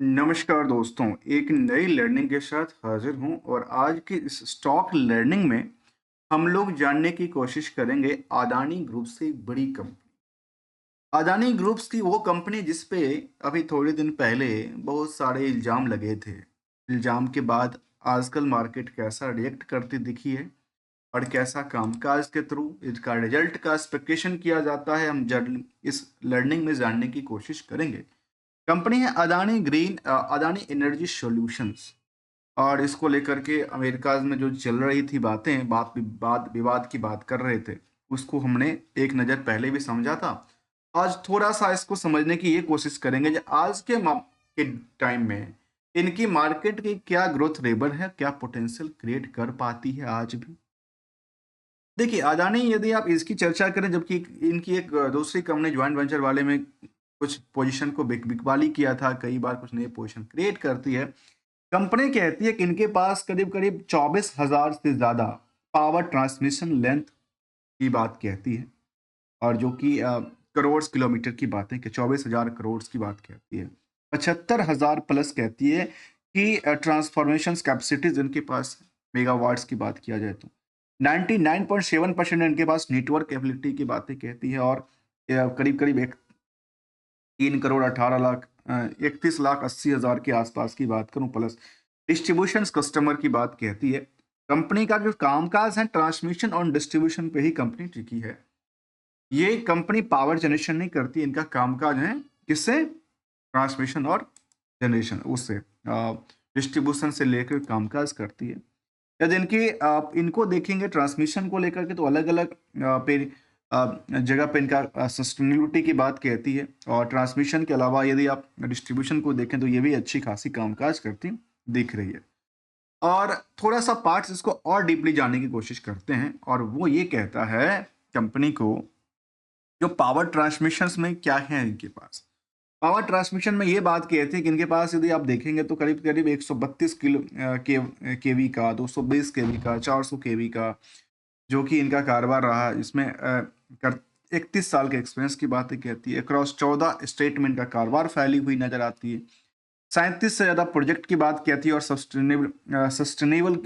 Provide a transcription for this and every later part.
नमस्कार दोस्तों, एक नई लर्निंग के साथ हाजिर हूं और आज की इस स्टॉक लर्निंग में हम लोग जानने की कोशिश करेंगे अदानी ग्रुप से एक बड़ी कंपनी। अदानी ग्रुप्स की वो कंपनी जिस पे अभी थोड़े दिन पहले बहुत सारे इल्जाम लगे थे। इल्जाम के बाद आजकल मार्केट कैसा रिएक्ट करती दिखी है और कैसा कामकाज के थ्रू इसका रिजल्ट का एक्सपेक्टेशन किया जाता है, हम इस लर्निंग में जानने की कोशिश करेंगे। कंपनी है अदानी एनर्जी सॉल्यूशंस। और इसको लेकर के अमेरिका में जो चल रही थी बातें, बात विवाद की बात कर रहे थे, उसको हमने एक नज़र पहले भी समझा था। आज थोड़ा सा इसको समझने की ये कोशिश करेंगे कि आज के टाइम में इनकी मार्केट की क्या ग्रोथ रेबर है, क्या पोटेंशियल क्रिएट कर पाती है आज भी। देखिए, अदानी यदि आप इसकी चर्चा करें, जबकि इनकी एक दूसरी कंपनी ज्वाइंट वेंचर वाले में कुछ पोजीशन को बिकवाली किया था, कई बार कुछ नए पोजीशन क्रिएट करती है। कंपनी कहती है कि इनके पास करीब करीब 24,000 से ज़्यादा पावर ट्रांसमिशन लेंथ की बात कहती है, और जो कि करोड़ किलोमीटर की बात है कि 24,000 करोड़ की बात कहती है। 75,000 प्लस कहती है कि ट्रांसफॉर्मेशन कैपेसिटीज इनके पास मेगावाट्स की बात किया जाए तो 99.7% इनके पास नेटवर्क एबिलिटी की बातें कहती है। और करीब करीब 3 करोड़ 18 लाख 31 लाख 80 हजार के आसपास की बात करूं, प्लस डिस्ट्रीब्यूशन कस्टमर की बात कहती है। कंपनी का जो कामकाज है ट्रांसमिशन और डिस्ट्रीब्यूशन पे ही कंपनी टिकी है। ये कंपनी पावर जनरेशन नहीं करती, इनका कामकाज है किससे, ट्रांसमिशन और जनरेशन, उससे डिस्ट्रीब्यूशन से लेकर कामकाज करती है। यदि इनको देखेंगे ट्रांसमिशन को लेकर के, तो अलग अलग पे जगह पे इनका सस्टेनेबिलिटी की बात कहती है। और ट्रांसमिशन के अलावा यदि आप डिस्ट्रीब्यूशन को देखें तो ये भी अच्छी खासी कामकाज करती दिख रही है। और थोड़ा सा पार्ट्स इसको और डीपली जानने की कोशिश करते हैं, और वो ये कहता है कंपनी को, जो पावर ट्रांसमिशन में क्या है इनके पास। पावर ट्रांसमिशन में ये बात कहती है कि इनके पास यदि आप देखेंगे तो करीब करीब 132 केवी का, 220 केवी का, 400 केवी का जो कि इनका कारोबार रहा। इसमें 31 साल के एक्सपीरियंस की बातें कहती है। अक्रॉस 14 स्टेट में इनका कारोबार फैली हुई नजर आती है। 37 से ज़्यादा प्रोजेक्ट की बात कहती है, और सस्टेनेबल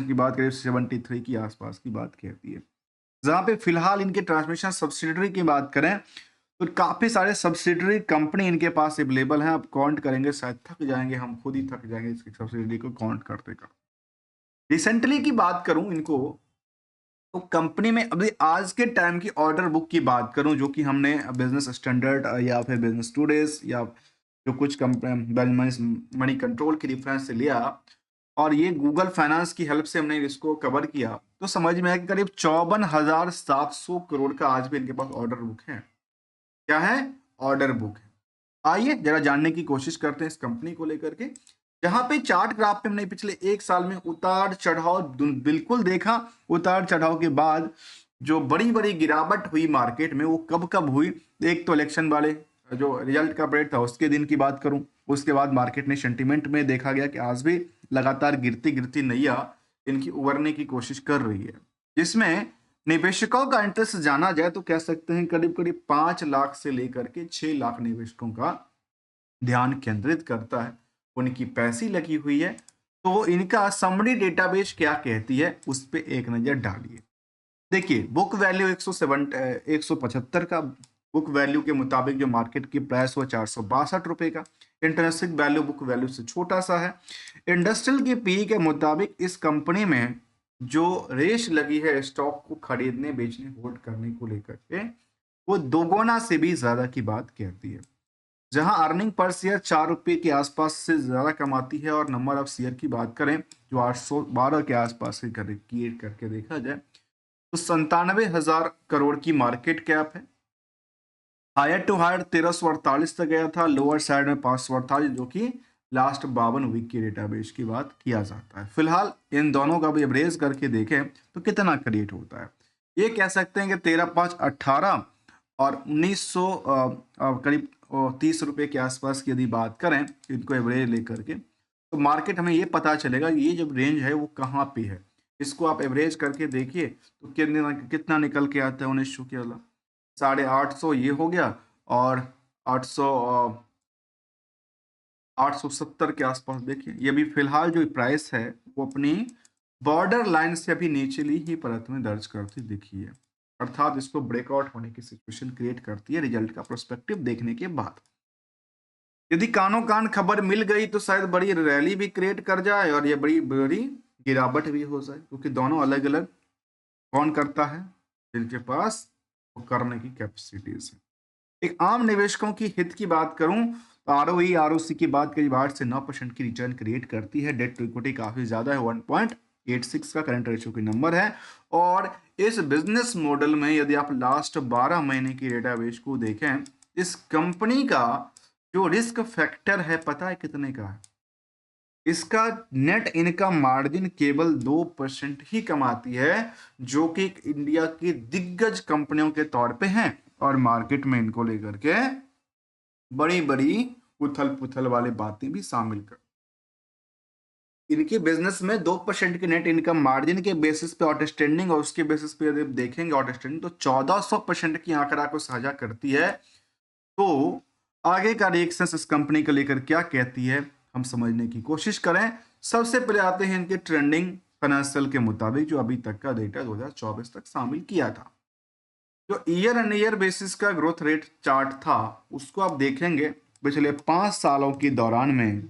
की बात करें 73 की आसपास की बात कहती है। जहाँ पे फिलहाल इनके ट्रांसमिशन सब्सिडरी की बात करें तो काफ़ी सारे सब्सिडरी कंपनी इनके पास अवेलेबल हैं। अब काउंट करेंगे शायद थक जाएंगे, हम खुद ही थक जाएंगे इसकी सब्सिडरी को काउंट करते करते। रिसेंटली की बात करूं इनको, तो कंपनी में अभी आज के टाइम की ऑर्डर बुक की बात करूं, जो कि हमने बिजनेस स्टैंडर्ड या फिर बिजनेस टूडेज या जो कुछ मनी कंट्रोल की रेफरेंस से लिया, और ये गूगल फाइनेंस की हेल्प से हमने इसको कवर किया, तो समझ में आया कि करीब 54,700 करोड़ का आज भी इनके पास ऑर्डर बुक है। क्या है? ऑर्डर बुक है। आइए जरा जानने की कोशिश करते हैं इस कंपनी को लेकर के। जहां पे चार्ट ग्राफ पे हमने पिछले एक साल में उतार चढ़ाव बिल्कुल देखा। उतार चढ़ाव के बाद जो बड़ी बड़ी गिरावट हुई मार्केट में, वो कब कब हुई। एक तो इलेक्शन वाले जो रिजल्ट का परेड था उसके दिन की बात करूं, उसके बाद मार्केट ने सेंटिमेंट में देखा गया कि आज भी लगातार गिरती गिरती नैया इनकी उबरने की कोशिश कर रही है, जिसमें निवेशकों का इंटरेस्ट जाना जाए तो कह सकते हैं करीब करीब 5 लाख से लेकर के 6 लाख निवेशकों का ध्यान केंद्रित करता है, उनकी पैसी लगी हुई है। तो इनका समरी डेटाबेस क्या कहती है उस पे एक नजर डालिए। देखिए, बुक वैल्यू 175 का बुक वैल्यू के मुताबिक जो मार्केट की प्राइस हुआ 462 रुपए का। इंटरेंसिक वैल्यू बुक वैल्यू से छोटा सा है। इंडस्ट्रियल की पी के मुताबिक इस कंपनी में जो रेस लगी है स्टॉक को खरीदने बेचने होल्ड करने को लेकर के, वो दोगुना से भी ज्यादा की बात कहती है। जहां अर्निंग पर शेयर 4 रुपए के आसपास से ज्यादा कमाती है, और नंबर ऑफ शेयर की बात करें जो 812 के आसपास से क्रिएट करके देखा जाए तो 97,000 करोड़ की मार्केट कैप है। हायर टू हायर 1348 तक गया था, लोअर साइड में 548, जो कि लास्ट 52 वीक की डेटाबेस की बात किया जाता है। फिलहाल इन दोनों का भी एवरेज करके देखें तो कितना क्रिएट होता है, ये कह सकते हैं कि 13,518 और 1900 करीब 30 रुपए के आसपास की यदि बात करें इनको एवरेज लेकर के, तो मार्केट हमें ये पता चलेगा ये जब रेंज है वो कहाँ पे है। इसको आप एवरेज करके देखिए तो कितना निकल के आता है। 1900 के अलावा 850 ये हो गया, और 800 870 के आसपास। देखिए ये भी फिलहाल जो प्राइस है वो अपनी बॉर्डर लाइन से अभी निचली ही परत में दर्ज करती दिखी है, अर्थात इसको ब्रेकआउट होने की सिचुएशन क्रिएट करती है रिजल्ट का प्रोस्पेक्टिव देखने के बाद। यदि कानो कान खबर मिल गई तो शायद बड़ी रैली भी क्रिएट कर जाए और ये बड़ी बड़ी गिरावट भी हो जाए, क्योंकि दोनों अलग अलग कौन करता है, जिनके पास वो करने की कैपेसिटीज है। एक आम निवेशकों की हित की बात करूं तो आरओई आरओसी की बात करीब 8 से 9% की रिटर्न क्रिएट करती है। डेट टू इक्विटी काफी ज्यादा है, 1.86 का करंट रेशियो की नंबर है। और इस बिजनेस मॉडल में यदि आप लास्ट 12 महीने की डेटाबेस को देखें, इस कंपनी का जो रिस्क फैक्टर है पता है कितने का है? इसका नेट इनकम मार्जिन केवल 2% ही कमाती है, जो कि इंडिया की दिग्गज कंपनियों के तौर पे हैं और मार्केट में इनको लेकर के बड़ी बड़ी उथल पुथल वाली बातें भी शामिल कर। इनके बिजनेस में 2% के नेट इनकम मार्जिन के बेसिस पे आउटस्टैंडिंग और उसके बेसिस पे यदि देखेंगे आउटस्टैंडिंग तो 1400% की आंकड़ा को साझा करती है। तो आगे का रिएक्शन इस कंपनी को लेकर क्या कहती है हम समझने की कोशिश करें। सबसे पहले आते हैं इनके ट्रेंडिंग फाइनेंशियल के मुताबिक जो अभी तक का डेटा 2024 तक शामिल किया था। जो ईयर एंड ईयर बेसिस का ग्रोथ रेट चार्ट था उसको आप देखेंगे पिछले 5 सालों के दौरान में,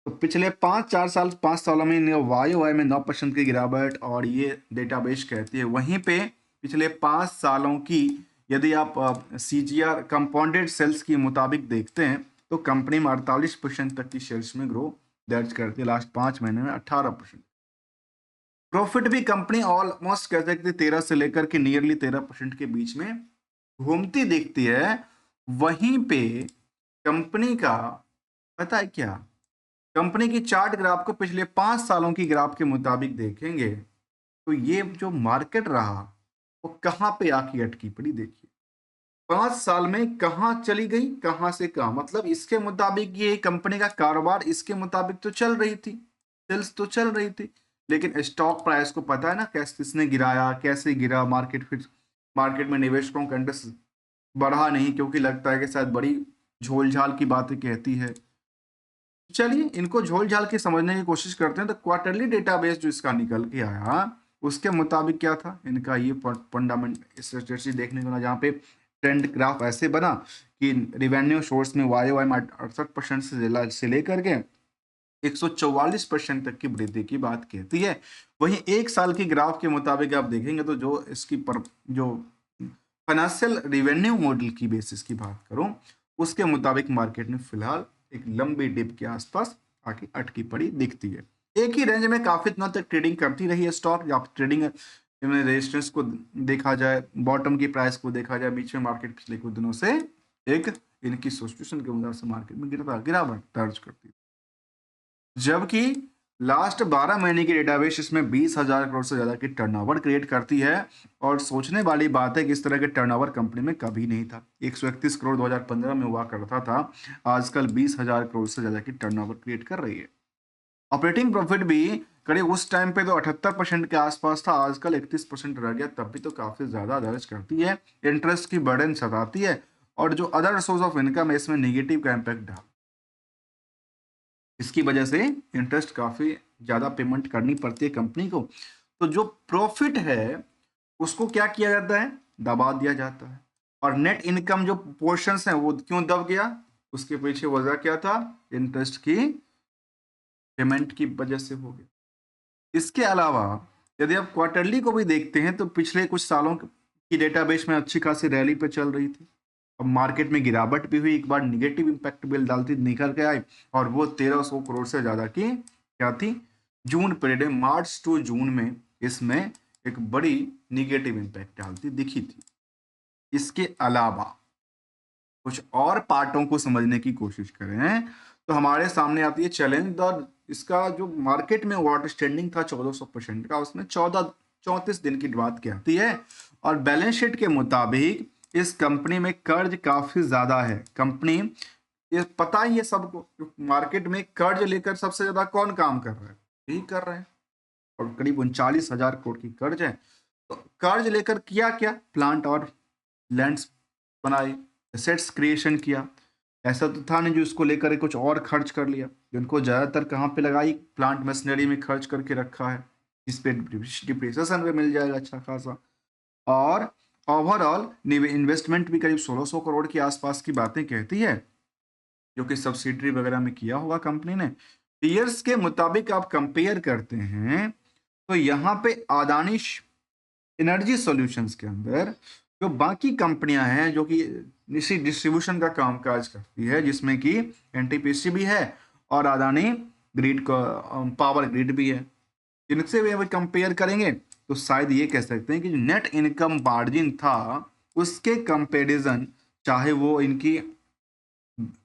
तो पिछले 5 सालों में वाई वाई में 9% की गिरावट और ये डेटाबेस कहती है। वहीं पे पिछले 5 सालों की यदि आप सीजीआर कंपाउंडेड सेल्स के मुताबिक देखते हैं तो कंपनी में 48% तक की शेयर्स में ग्रो दर्ज करती है लास्ट 5 महीने में 18%। प्रॉफिट भी कंपनी ऑलमोस्ट कह सकते 13 से लेकर के नियरली 13% के बीच में घूमती दिखती है। वहीं पे कंपनी का पता है क्या, कंपनी की चार्ट ग्राफ को पिछले 5 सालों की ग्राफ के मुताबिक देखेंगे तो ये जो मार्केट रहा वो कहां पे आके अटकी पड़ी। देखिए 5 साल में कहां चली गई, कहां से कहां, मतलब इसके मुताबिक ये कंपनी का कारोबार इसके मुताबिक तो चल रही थी, सेल्स तो चल रही थी, लेकिन स्टॉक प्राइस को पता है ना कैसे किसने गिराया, कैसे गिरा, मार्केट फिर मार्केट में निवेशकों का इंटरेस्ट बढ़ा नहीं, क्योंकि लगता है कि शायद बड़ी झोलझाल की बातें कहती है। चलिए इनको झोल झाल के समझने की कोशिश करते हैं। तो क्वार्टरली डेटाबेस जो इसका निकल के आया उसके मुताबिक क्या था, इनका ये फंडामेंट स्ट्रेटजी देखने को मिला जहाँ पे ट्रेंड ग्राफ ऐसे बना कि रिवेन्यू सोर्स में वाई वाई में 68% से लेकर के 144% तक की वृद्धि की बात कहती है। वहीं एक साल की ग्राफ के मुताबिक आप देखेंगे तो जो इसकी जो फाइनेंशियल रिवेन्यू मॉडल की बेसिस की बात करूं उसके मुताबिक मार्केट में फिलहाल एक लंबी डिप के आसपास आके अटकी पड़ी दिखती है। एक ही रेंज में काफी दिनों तक ट्रेडिंग करती रही है स्टॉक, या ट्रेडिंग में रेजिस्टेंस को देखा जाए, बॉटम की प्राइस को देखा जाए, बीच में मार्केट पिछले कुछ दिनों से एक इनकी सिचुएशन के मुताबिक से मार्केट में गिरावट दर्ज करती है। जबकि लास्ट 12 महीने की डेटाबेस इसमें 20,000 करोड़ से ज्यादा की टर्नओवर क्रिएट करती है। और सोचने वाली बात है कि इस तरह के टर्नओवर कंपनी में कभी नहीं था। 131 करोड़ 2015 में हुआ करता था, आजकल 20,000 करोड़ से ज्यादा की टर्नओवर क्रिएट कर रही है। ऑपरेटिंग प्रॉफिट भी करीब उस टाइम पे तो 78% के आसपास था, आजकल 31% रह गया, तब भी तो काफी ज्यादा दर्ज करती है। इंटरेस्ट की बर्डन सताती है और जो अदर सोर्स ऑफ इनकम है इसमें निगेटिव का इम्पैक्ट डाल, इसकी वजह से इंटरेस्ट काफी ज्यादा पेमेंट करनी पड़ती है कंपनी को। तो जो प्रॉफिट है उसको क्या किया जाता है, दबा दिया जाता है। और नेट इनकम जो पोर्शंस है वो क्यों दब गया, उसके पीछे वजह क्या था, इंटरेस्ट की पेमेंट की वजह से हो गया। इसके अलावा यदि आप क्वार्टरली को भी देखते हैं तो पिछले कुछ सालों की डेटाबेस में अच्छी खासी रैली पे चल रही थी। अब मार्केट में गिरावट भी हुई, एक बार निगेटिव इंपैक्ट बिल डालती निकल के आई और वो 1300 करोड़ से ज्यादा की क्या थी, जून पीरियड में मार्च टू जून में इसमें एक बड़ी निगेटिव इंपैक्ट डालती दिखी थी। इसके अलावा कुछ और पार्टों को समझने की कोशिश करें तो हमारे सामने आती है चैलेंज। और इसका जो मार्केट में आउटस्टैंडिंग था 1400% का, उसमें 34 दिन की बात कहती है। और बैलेंस शीट के मुताबिक इस कंपनी में कर्ज काफी ज्यादा है। कंपनी ये पता ही है सबको, मार्केट में कर्ज लेकर सबसे ज्यादा कौन काम कर रहा है, यही कर रहे हैं। और करीब 39,000 करोड़ की कर्ज है। तो कर्ज लेकर किया क्या, प्लांट और लैंड्स बनाए, एसेट्स क्रिएशन किया। ऐसा तो था नहीं जो इसको लेकर कुछ और खर्च कर लिया। इनको ज्यादातर कहाँ पे लगाई, प्लांट मशीनरी में खर्च करके रखा है, इस पे डिप्रिसिएशन पे मिल जाएगा अच्छा खासा। और ओवरऑल इन्वेस्टमेंट भी करीब 1600 करोड़ के आसपास की बातें कहती है, जो कि सब्सिडरी वगैरह में किया होगा कंपनी ने। पीयर्स के मुताबिक आप कंपेयर करते हैं तो यहाँ पे अदानी एनर्जी सॉल्यूशंस के अंदर जो बाकी कंपनियां हैं जो कि इसी डिस्ट्रीब्यूशन का कामकाज करती है, जिसमें कि एनटीपीसी भी है और अदानी ग्रिड का पावर ग्रिड भी है, इनसे भी अगर कंपेयर करेंगे तो शायद ये कह सकते हैं कि जो नेट इनकम मार्जिन था उसके कंपैरिजन, चाहे वो इनकी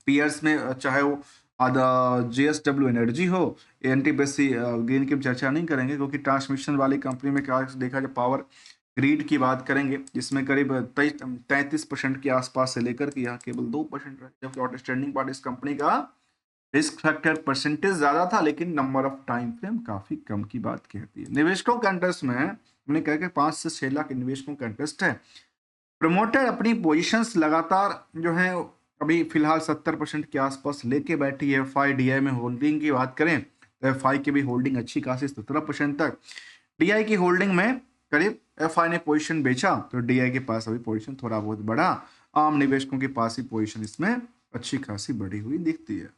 पीयर्स में, चाहे वो जेएसडब्ल्यू एनर्जी हो, एनटीपीसी ग्रीन की चर्चा नहीं करेंगे क्योंकि ट्रांसमिशन वाली कंपनी में क्या देखा जाए, पावर ग्रिड की बात करेंगे जिसमें करीब 33% के आसपास से लेकर के यहाँ केवल 2% रहे, जबकि आउटस्टैंडिंग पार्ट इस कंपनी का रिस्क फैक्टर परसेंटेज ज्यादा था लेकिन नंबर ऑफ टाइम फ्रेम काफी कम की बात कहती है। निवेशकों का इंटरेस्ट में मैंने कहा कि 5 से 6 लाख निवेशकों का इंटरेस्ट है। प्रमोटर अपनी पोजीशंस लगातार जो है अभी फिलहाल 70% के आसपास लेके बैठी है। एफ आई डी आई में होल्डिंग की बात करें तो एफ आई की भी होल्डिंग अच्छी खासी 17% तक, डी आई की होल्डिंग में करीब एफ आई ने पोजीशन बेचा तो डी आई के पास अभी पोजीशन थोड़ा बहुत बढ़ा, आम निवेशकों के पास ही पोजीशन इसमें अच्छी खासी बढ़ी हुई दिखती है।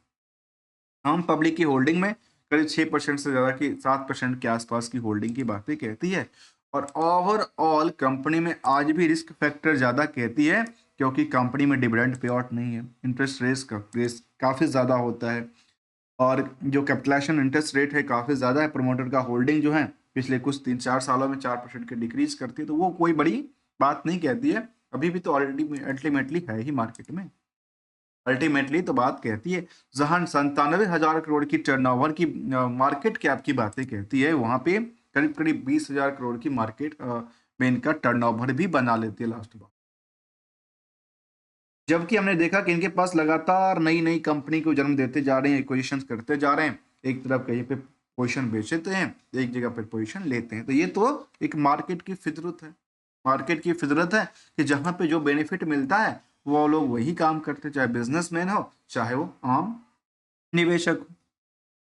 आम पब्लिक की होल्डिंग में करीब 6% से ज्यादा की 7% के आसपास की होल्डिंग की बातें कहती है। और ओवरऑल कंपनी में आज भी रिस्क फैक्टर ज्यादा कहती है क्योंकि कंपनी में डिविडेंड पे आउट नहीं है, इंटरेस्ट रेट काफी ज्यादा होता है और जो कैपिटलाइजेशन इंटरेस्ट रेट है काफी ज्यादा है। प्रमोटर का होल्डिंग जो है पिछले कुछ 3-4 सालों में 4% के डिक्रीज करती है, तो वो कोई बड़ी बात नहीं कहती है, अभी भी तो अल्टीमेटली है ही मार्केट में। अल्टीमेटली तो बात कहती है जहां 97,000 करोड़ की टर्नओवर की मार्केट कैप की बातें कहती है, वहां पे करीब करीब 20,000 करोड़ की मार्केट में इनका टर्नओवर भी बना लेती है लास्ट बार। जबकि हमने देखा कि इनके पास लगातार नई नई कंपनी को जन्म देते जा रहे हैं, एक्विजिशन करते जा रहे हैं, एक तरफ कहीं पे पोजीशन बेचते हैं, एक जगह पर पोजीशन लेते हैं। तो ये तो एक मार्केट की फितरत है, मार्केट की फितरत है कि जहां पे जो बेनिफिट मिलता है वो लोग वही काम करते, चाहे बिजनेसमैन हो चाहे वो आम निवेशक हो।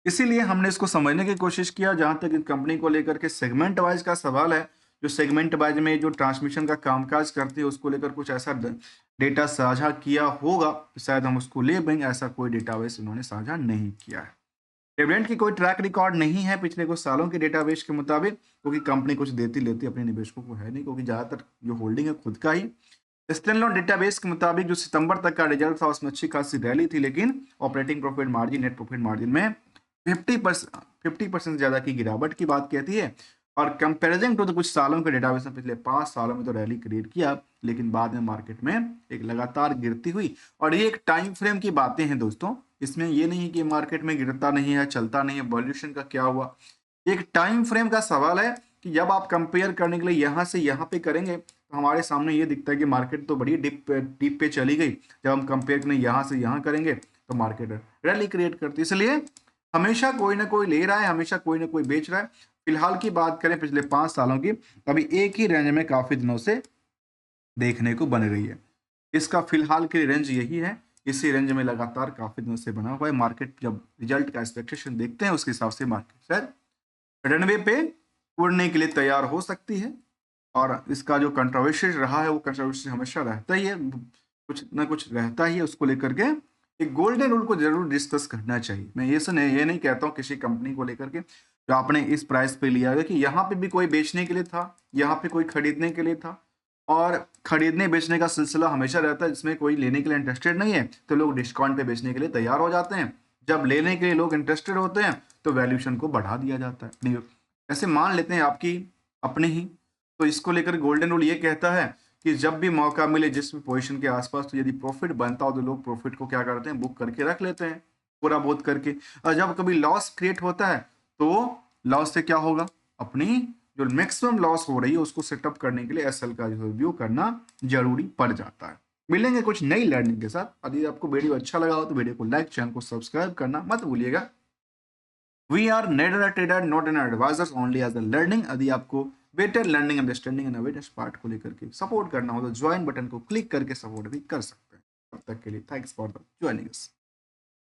इसीलिए हमने इसको समझने की कोशिश किया। जहां तक इस कंपनी को लेकर के सेगमेंट वाइज का सवाल है, जो सेगमेंट वाइज में जो ट्रांसमिशन का कामकाज करती है उसको लेकर कुछ ऐसा डेटा साझा किया होगा, शायद हम उसको ले पाएंगे, ऐसा कोई डेटाबेस इन्होंने साझा नहीं किया है। डिविडेंड की कोई ट्रैक रिकॉर्ड नहीं है पिछले कुछ सालों के डेटाबेस के मुताबिक, क्योंकि कंपनी कुछ देती लेती अपने निवेशकों को है नहीं, क्योंकि ज्यादातर जो होल्डिंग है खुद का ही। स्टैंडअलोन डेटाबेस के मुताबिक जो सितंबर तक का रिजल्ट था उसमें अच्छी खासी रैली थी, लेकिन operating profit margin, net profit margin में 50% ज्यादा की गिरावट की बात कहती है। और कंपैरिजन टू तो कुछ सालों के डेटाबेस में पिछले 5 सालों में तो रैली क्रिएट किया, लेकिन बाद में मार्केट में एक लगातार गिरती हुई। और ये एक टाइम फ्रेम की बातें हैं दोस्तों, इसमें ये नहीं है कि मार्केट में गिरता नहीं है, चलता नहीं है, वॉल्यूशन का क्या हुआ, एक टाइम फ्रेम का सवाल है कि जब आप कंपेयर करने के लिए यहाँ से यहाँ पे करेंगे तो हमारे सामने ये दिखता है कि मार्केट तो बड़ी डीप पे चली गई। जब हम कंपेयर करें यहाँ से यहाँ करेंगे तो मार्केट रैली क्रिएट करती है। इसलिए हमेशा कोई ना कोई ले रहा है, हमेशा कोई ना कोई बेच रहा है। फिलहाल की बात करें पिछले 5 सालों की, अभी एक ही रेंज में काफी दिनों से देखने को बन रही है। इसका फिलहाल की रेंज यही है, इसी रेंज में लगातार काफी दिनों से बना हुआ है। मार्केट जब रिजल्ट का एक्सपेक्टेशन देखते हैं उसके हिसाब से मार्केट शायद रनवे पे उड़ने के लिए तैयार हो सकती है। और इसका जो कंट्रोवर्सी रहा है वो कंट्रोवर्सी हमेशा रहता ही है, कुछ ना कुछ रहता ही है, उसको लेकर के एक गोल्डन रूल को जरूर डिस्कस करना चाहिए। मैं ये नहीं कहता हूँ किसी कंपनी को लेकर के जो आपने इस प्राइस पे लिया है कि यहाँ पे भी कोई बेचने के लिए था, यहाँ पे कोई खरीदने के लिए था, और खरीदने बेचने का सिलसिला हमेशा रहता है। जिसमें कोई लेने के लिए इंटरेस्टेड नहीं है तो लोग डिस्काउंट पे बेचने के लिए तैयार हो जाते हैं, जब लेने के लिए लोग इंटरेस्टेड होते हैं तो वैल्यूएशन को बढ़ा दिया जाता है। नहीं, ऐसे मान लेते हैं आपकी अपने ही, तो इसको लेकर गोल्डन रूल ये कहता है कि जब भी मौका मिले जिस भी पोजीशन के आसपास, तो यदि प्रॉफिट बनता हो तो लोग प्रॉफिट को क्या करते हैं, बुक करके रख लेते हैं पूरा बहुत करके। और जब कभी लॉस क्रिएट होता है तो लॉस से क्या होगा, अपनी जो मैक्सिमम लॉस हो रही है उसको सेटअप करने के लिए एसएल का रिव्यू करना जरूरी पड़ जाता है। मिलेंगे कुछ नई लर्निंग के साथ। यदि आपको वीडियो अच्छा लगा हो तो वीडियो को लाइक, चैनल को सब्सक्राइब करना मत भूलिएगा। We are neither a trader not an advisors only as a learning। यदि आपको better learning understanding and awareness part को लेकर के सपोर्ट करना हो तो ज्वाइन बटन को क्लिक करके सपोर्ट भी कर सकते हैं। तब तक के लिए thanks for the joining us.